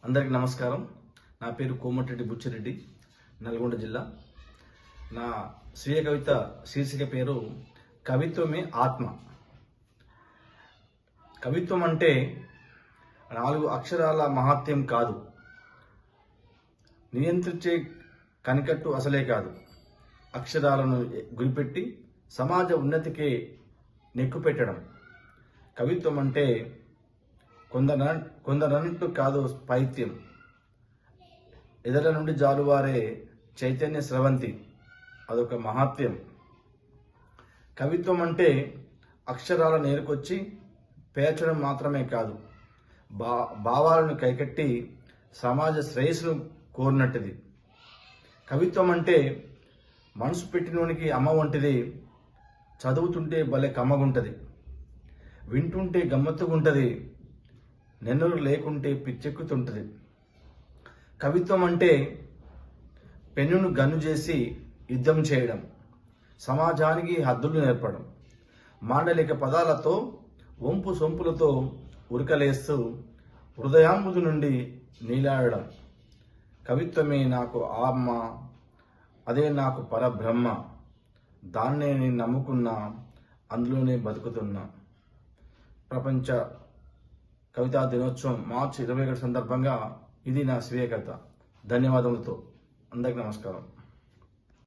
అందరికీ నమస్కారం. నా పేరు కోమటిరెడ్డి బుచ్చిరెడ్డి, నల్గొండ జిల్లా. నా స్వీయ కవిత శీర్షిక పేరు కవిత్వమే ఆత్మ. కవిత్వం అంటే 4 అక్షరాల మహాత్యం కాదు, నియంత్రించే కనికట్టు అసలే కాదు. అక్షరాలను గురిపెట్టి సమాజ ఉన్నతికే నెక్కుపెట్టడం. కవిత్వం అంటే కొందరన్నట్టు కాదు పైత్యం, ఎదల నుండి జాలువారే చైతన్య స్రవంతి, అదొక మహాత్యం. కవిత్వం అంటే అక్షరాల నేర్కొచ్చి పేర్చడం మాత్రమే కాదు, భావాలను కైకట్టి సమాజ శ్రేయస్సును కోరినట్టుది. కవిత్వం అంటే మనసు పెట్టినోనికి అమ్మ వంటిది, చదువుతుంటే భలే కమ్మగుంటది, వింటుంటే గమ్మత్తుగుంటది, నెన్నరు లేకుంటే పిచ్చెక్కుతుంటది. కవిత్వం అంటే పెన్నును గన్ను చేసి యుద్ధం చేయడం, సమాజానికి హద్దులు నేర్పడం, మాండలిక పదాలతో వంపు సొంపులతో ఉరకలేస్తూ హృదయాంబుదు నుండి నీలాడడం. కవిత్వమే నాకు ఆత్మ, అదే నాకు పరబ్రహ్మ, దాన్నే నేను నమ్ముకున్నా, అందులోనే బతుకుతున్నా. ప్రపంచ కవితా దినోత్సవం మార్చి 21 సందర్భంగా ఇది నా స్వీయ కవిత. ధన్యవాదములతో అందరికీ నమస్కారం.